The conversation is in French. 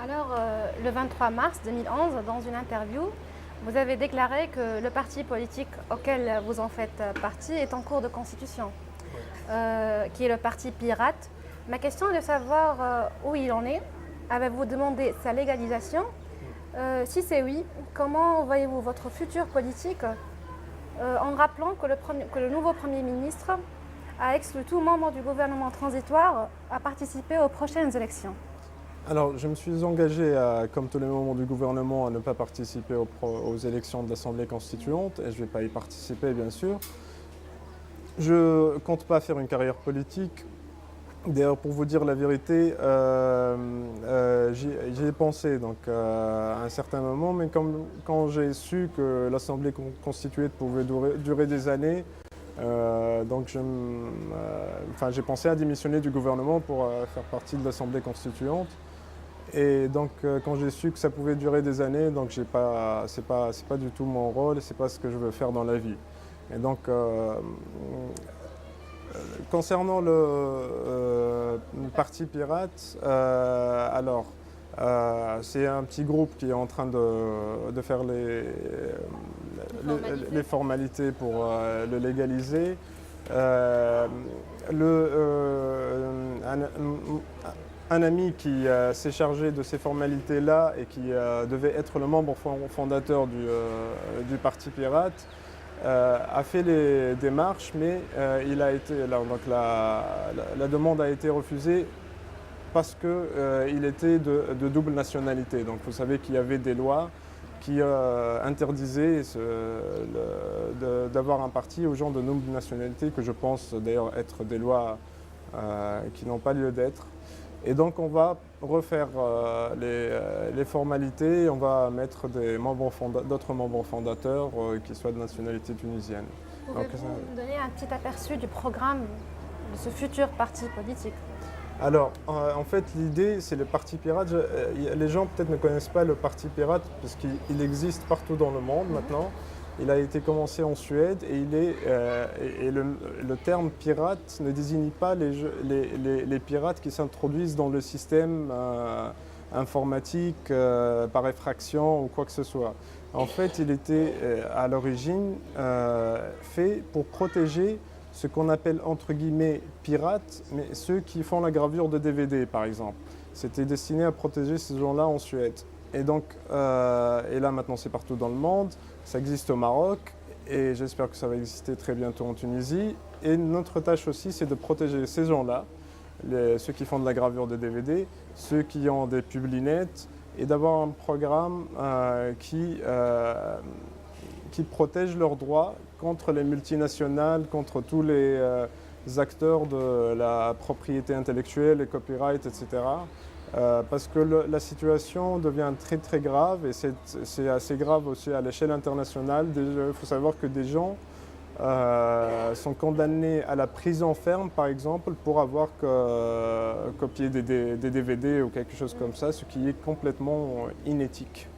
Alors, le 23 mars 2011, dans une interview, vous avez déclaré que le parti politique auquel vous en faites partie est en cours de constitution, qui est le parti Pirate. Ma question est de savoir où il en est. Avez-vous demandé sa légalisation? Si c'est oui, comment voyez-vous votre futur politique en rappelant que le nouveau Premier ministre a exclu tout membre du gouvernement transitoire à participer aux prochaines élections? Alors, je me suis engagé, comme tous les membres du gouvernement, à ne pas participer aux élections de l'Assemblée constituante et je ne vais pas y participer, bien sûr. Je ne compte pas faire une carrière politique. D'ailleurs, pour vous dire la vérité, j'y ai pensé à un certain moment, mais quand j'ai su que l'Assemblée constituée pouvait durer des années, j'ai pensé à démissionner du gouvernement pour faire partie de l'Assemblée constituante. Et donc, quand j'ai su que ça pouvait durer des années, donc c'est pas du tout mon rôle, c'est pas ce que je veux faire dans la vie. Et donc, concernant le Parti Pirate, c'est un petit groupe qui est en train de faire les formalités pour le légaliser. Un ami qui s'est chargé de ces formalités-là et qui devait être le membre fondateur du Parti Pirate a fait les démarches, mais la demande a été refusée parce qu'il était de double nationalité. Donc vous savez qu'il y avait des lois qui interdisaient d'avoir un parti aux gens de double nationalité, que je pense d'ailleurs être des lois qui n'ont pas lieu d'être. Et donc on va refaire les formalités et on va mettre d'autres membres fondateurs qui soient de nationalité tunisienne. Pouvez-vous nous donner un petit aperçu du programme de ce futur parti politique? Alors, en fait, l'idée, c'est le Parti Pirate. Les gens peut-être ne connaissent pas le Parti Pirate parce qu'il existe partout dans le monde maintenant. Il a été commencé en Suède et le terme pirate ne désigne pas les pirates qui s'introduisent dans le système informatique par effraction ou quoi que ce soit. En fait, il était à l'origine fait pour protéger ce qu'on appelle entre guillemets pirates, mais ceux qui font la gravure de DVD par exemple. C'était destiné à protéger ces gens-là en Suède. Et donc, et là maintenant c'est partout dans le monde, ça existe au Maroc et j'espère que ça va exister très bientôt en Tunisie. Et notre tâche aussi c'est de protéger ces gens-là, ceux qui font de la gravure de DVD, ceux qui ont des publinettes et d'avoir un programme qui protège leurs droits contre les multinationales, contre tous les acteurs de la propriété intellectuelle, les copyrights, etc. Parce que la situation devient très très grave et c'est assez grave aussi à l'échelle internationale. Il faut savoir que des gens sont condamnés à la prison ferme par exemple pour avoir copié des DVD ou quelque chose comme ça, ce qui est complètement inéthique.